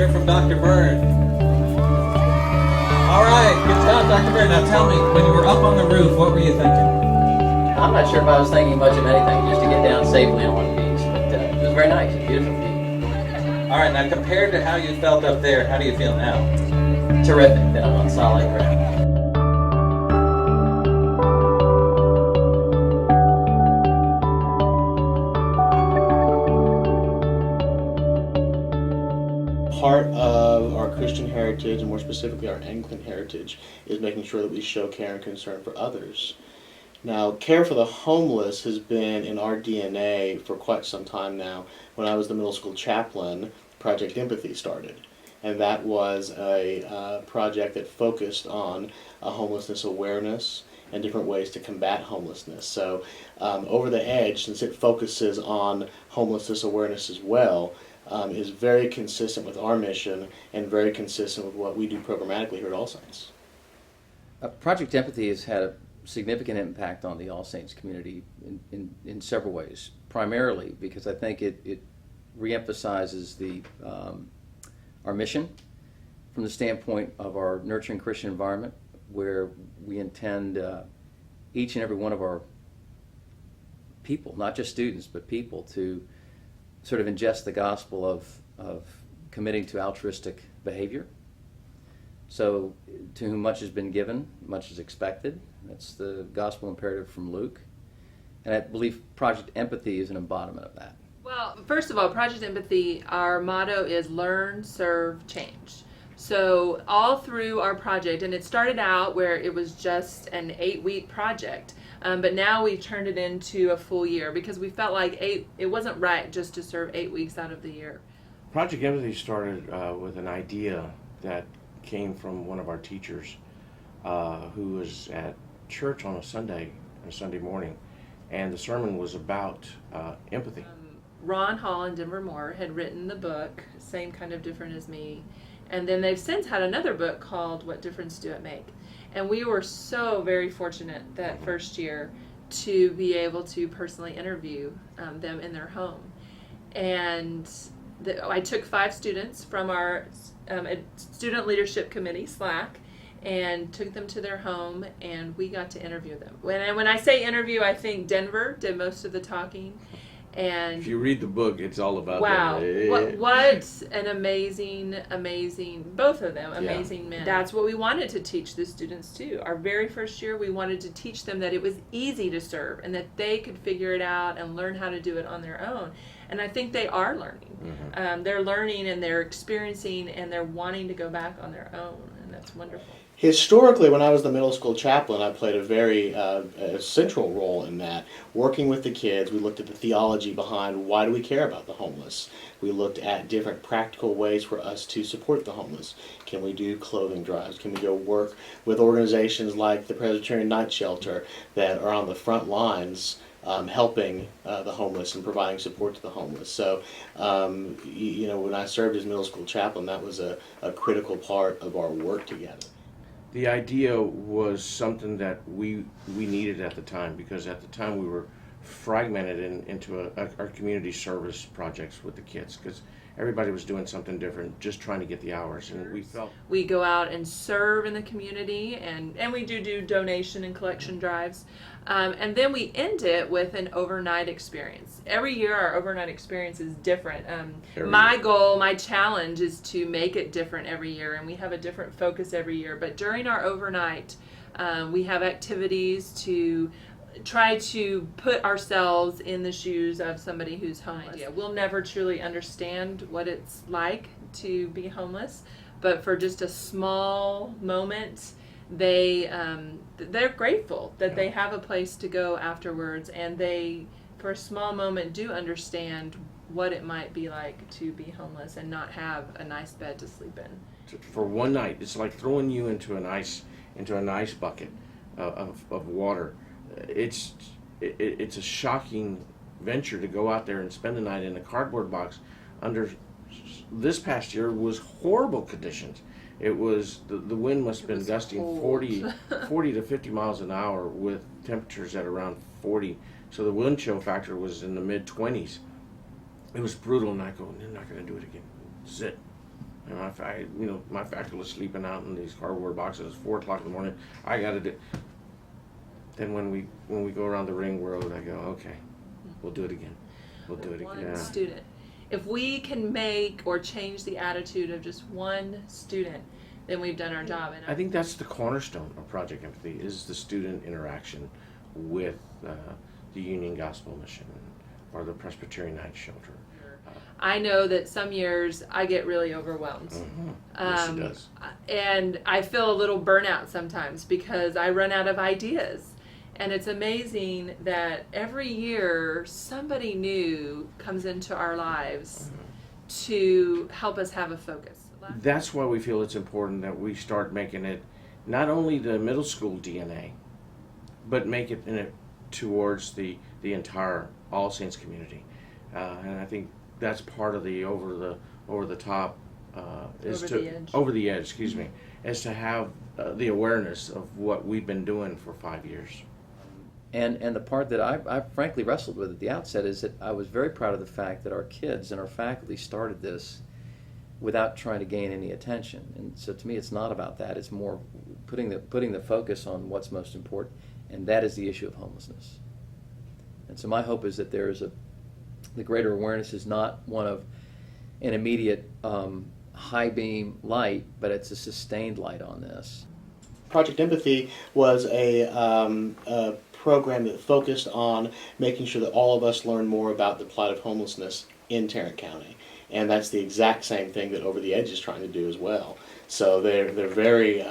hear from Dr. Bird. All right, good job, Dr. Bird. Now tell me, when you were up on the roof, what were you thinking? I'm not sure if I was thinking much of anything, just to get down safely on one piece, but it was very nice, beautiful view. All right, now compared to how you felt up there, how do you feel now? Terrific that I'm on solid ground. Part of our Christian heritage, and more specifically our Anglican heritage, is making sure that we show care and concern for others. Now, care for the homeless has been in our DNA for quite some time now. When I was the middle school chaplain, Project Empathy started. And that was a project that focused on homelessness awareness and different ways to combat homelessness. So Over the Edge, since it focuses on homelessness awareness as well, is very consistent with our mission and very consistent with what we do programmatically here at All Saints. Project Empathy has had a significant impact on the All Saints community in several ways. Primarily because I think it reemphasizes our mission from the standpoint of our nurturing Christian environment, where we intend each and every one of our people, not just students, but people, to sort of ingest the gospel of committing to altruistic behavior. So, to whom much has been given, much is expected. That's the gospel imperative from Luke. And I believe Project Empathy is an embodiment of that. Well, first of all, Project Empathy, our motto is learn, serve, change. So all through our project, and it started out where it was just an 8-week project, but now we've turned it into a full year because we felt like it wasn't right just to serve 8 weeks out of the year. Project Empathy started with an idea that came from one of our teachers who was at church on a Sunday morning, and the sermon was about empathy. Ron Hall and Denver Moore had written the book, same kind of different as me, and then they've since had another book called What Difference Do It Make? And we were so very fortunate that first year to be able to personally interview them in their home. And I took 5 students from our Student Leadership Committee, SLAC, and took them to their home, and we got to interview them. When I say interview, I think Denver did most of the talking. And if you read the book, it's all about wow, that. what an amazing, both of them, amazing men. That's what we wanted to teach the students too. Our very first year, we wanted to teach them that it was easy to serve and that they could figure it out and learn how to do it on their own. And I think they are learning. Mm-hmm. They're learning and they're experiencing and they're wanting to go back on their own, and that's wonderful. Historically, when I was the middle school chaplain, I played a very central role in that. Working with the kids, we looked at the theology behind why do we care about the homeless. We looked at different practical ways for us to support the homeless. Can we do clothing drives? Can we go work with organizations like the Presbyterian Night Shelter that are on the front lines helping the homeless and providing support to the homeless? So, when I served as middle school chaplain, that was a critical part of our work together. The idea was something that we needed at the time, because at the time we were fragmented into our community service projects with the kids, because everybody was doing something different, just trying to get the hours, and we felt we go out and serve in the community, and we do donation and collection drives, and then we end it with an overnight experience. Every year our overnight experience is different. My goal, my challenge is to make it different every year, and we have a different focus every year. But during our overnight, we have activities to try to put ourselves in the shoes of somebody who's homeless. We'll never truly understand what it's like to be homeless, but for just a small moment, they're grateful that they have a place to go afterwards, and they, for a small moment, do understand what it might be like to be homeless and not have a nice bed to sleep in. For one night, it's like throwing you into an ice bucket of water. It's a shocking venture to go out there and spend the night in a cardboard box under, this past year was horrible conditions. It was, the wind must have been gusting 40 to 50 miles an hour with temperatures at around 40. So the wind chill factor was in the mid-20s. It was brutal, and I go, I'm not going to do it again. This is it. And my faculty was sleeping out in these cardboard boxes. 4 o'clock in the morning. I got to do. Then when we go around the ring world, I go, okay, we'll do it again. We'll do it again. One student. If we can make or change the attitude of just one student, then we've done our job. And I think that's the cornerstone of Project Empathy is the student interaction with the Union Gospel Mission or the Presbyterian Night Shelter. I know that some years I get really overwhelmed. Yes, it does. And I feel a little burnout sometimes because I run out of ideas. And it's amazing that every year somebody new comes into our lives to help us have a focus. That's why we feel it's important that we start making it not only the middle school DNA, but make it in it towards the entire All Saints community. And I think that's part of the over the top over the edge, excuse me, is to have the awareness of what we've been doing for 5 years. And the part that I frankly wrestled with at the outset is that I was very proud of the fact that our kids and our faculty started this without trying to gain any attention. And so to me, it's not about that. It's more putting the focus on what's most important, and that is the issue of homelessness. And so my hope is that the greater awareness is not one of an immediate high beam light, but it's a sustained light on this. Project Empathy was a program that focused on making sure that all of us learn more about the plight of homelessness in Tarrant County. And that's the exact same thing that Over the Edge is trying to do as well. So they're very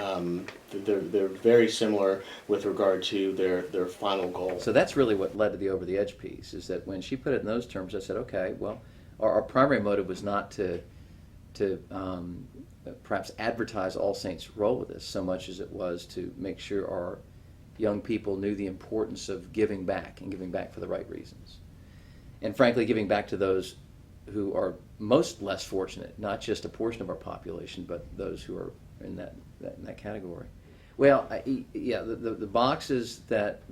similar with regard to their final goal. So that's really what led to the Over the Edge piece, is that when she put it in those terms, I said, okay, well, our primary motive was not to perhaps advertise All Saints' role with this so much as it was to make sure our young people knew the importance of giving back and giving back for the right reasons. And frankly, giving back to those who are most less fortunate, not just a portion of our population, but those who are in that category. Well, the boxes that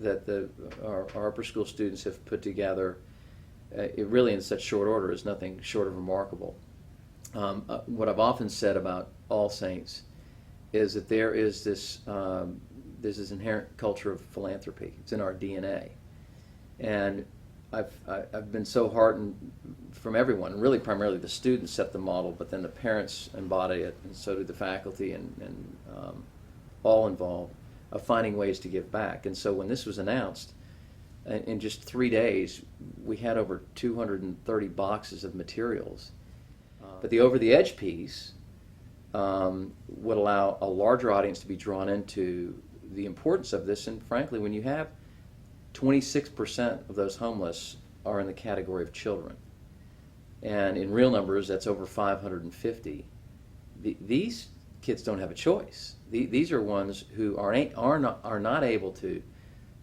our upper school students have put together, it really in such short order is nothing short of remarkable. What I've often said about All Saints is that there is this inherent culture of philanthropy. It's in our DNA, and I've been so heartened from everyone, really primarily the students set the model, but then the parents embody it, and so do the faculty and all involved, of finding ways to give back. And so when this was announced, in just 3 days, we had over 230 boxes of materials. But the Over the Edge piece would allow a larger audience to be drawn into the importance of this, and frankly, when you have 26% of those homeless are in the category of children, and in real numbers, that's over 550. These kids don't have a choice. These are ones who are not able to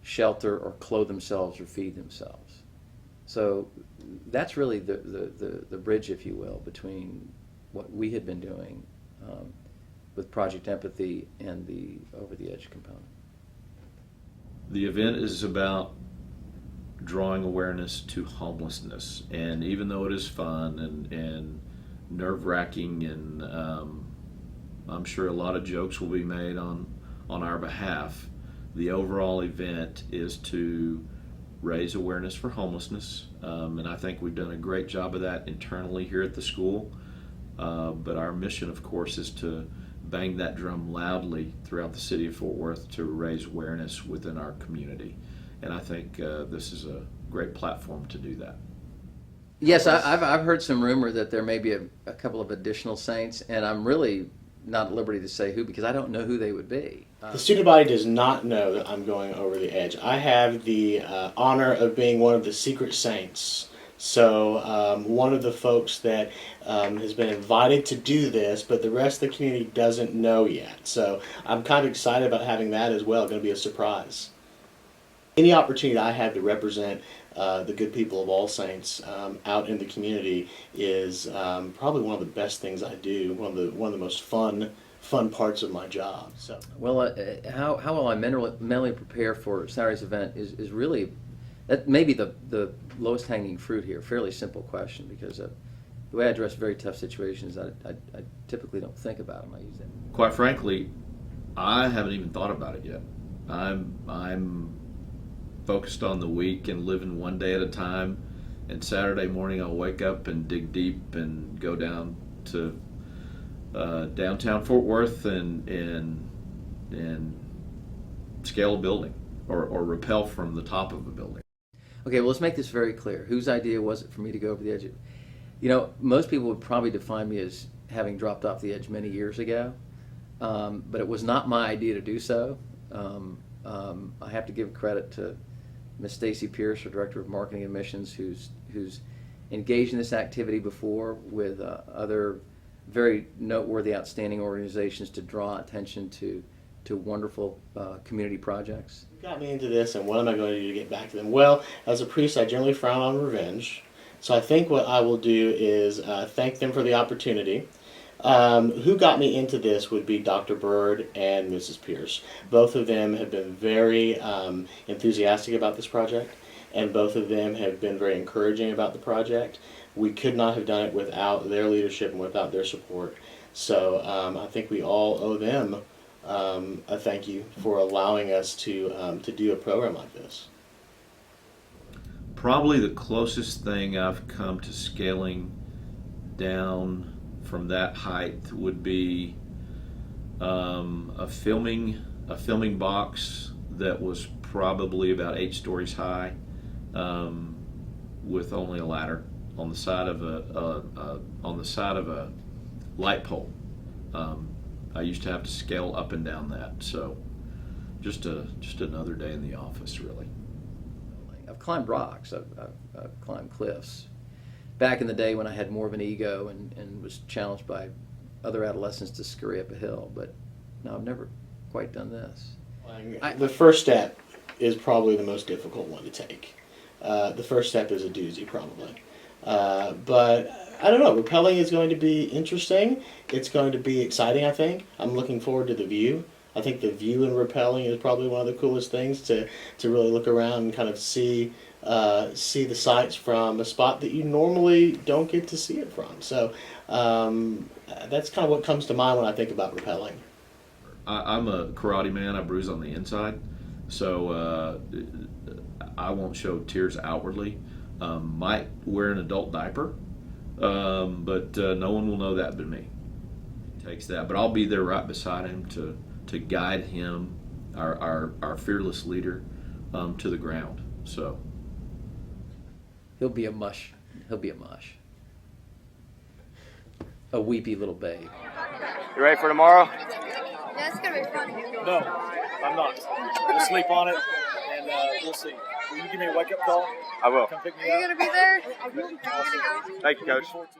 shelter or clothe themselves or feed themselves. So that's really the bridge, if you will, between what we had been doing with Project Empathy and the Over the Edge component. The event is about drawing awareness to homelessness, and even though it is fun and nerve-wracking, and I'm sure a lot of jokes will be made on our behalf, the overall event is to raise awareness for homelessness, and I think we've done a great job of that internally here at the school, but our mission, of course, is to bang that drum loudly throughout the city of Fort Worth to raise awareness within our community. And I think this is a great platform to do that. Yes, I've heard some rumor that there may be a couple of additional saints, and I'm really not at liberty to say who, because I don't know who they would be. The student body does not know that I'm going over the edge. I have the honor of being one of the secret saints. So one of the folks that has been invited to do this, but the rest of the community doesn't know yet. So I'm kind of excited about having that as well. It's going to be a surprise. Any opportunity I have to represent the good people of All Saints out in the community is probably one of the best things I do. One of the most fun parts of my job. So, well, how will I mentally prepare for Saturday's event is really that may be the lowest hanging fruit here. Fairly simple question, because the way I address very tough situations, I typically don't think about them. I use that. Quite frankly, I haven't even thought about it yet. I'm focused on the week and living one day at a time. And Saturday morning, I'll wake up and dig deep and go down to downtown Fort Worth and scale a building or rappel from the top of a building. Okay, well, let's make this very clear. Whose idea was it for me to go over the edge of? You know, most people would probably define me as having dropped off the edge many years ago, but it was not my idea to do so. I have to give credit to Ms. Stacy Pierce, our Director of Marketing and Admissions, who's engaged in this activity before with other very noteworthy, outstanding organizations to draw attention to wonderful community projects. You got me into this, and what am I going to do to get back to them? Well, as a priest, I generally frown on revenge. So I think what I will do is thank them for the opportunity. Who got me into this would be Dr. Bird and Mrs. Pierce. Both of them have been very enthusiastic about this project, and both of them have been very encouraging about the project. We could not have done it without their leadership and without their support. So I think we all owe them a thank you for allowing us to do a program like this. Probably the closest thing I've come to scaling down from that height would be a filming box that was probably about 8 stories high, with only a ladder on the side of a light pole. I used to have to scale up and down that, so just another day in the office, really. I've climbed rocks. I've climbed cliffs. Back in the day when I had more of an ego and was challenged by other adolescents to scurry up a hill, but no, I've never quite done this. The first step is probably the most difficult one to take. The first step is a doozy, probably. But I don't know, rappelling is going to be interesting. It's going to be exciting, I think. I'm looking forward to the view. I think the view in rappelling is probably one of the coolest things to really look around and kind of see the sights from a spot that you normally don't get to see it from. So that's kind of what comes to mind when I think about rappelling. I'm a karate man. I bruise on the inside, so I won't show tears outwardly. Might wear an adult diaper, but no one will know that but me. It takes that, but I'll be there right beside him to guide him, our fearless leader, to the ground. So He'll be a mush. A weepy little babe. You ready for tomorrow? Yeah, it's gonna be fun. No, I'm not. We'll sleep on it, and we'll see. Will you give me a wake-up call? I will. Come pick me Are you up? gonna be there? Are you gonna go? Thank you, Coach.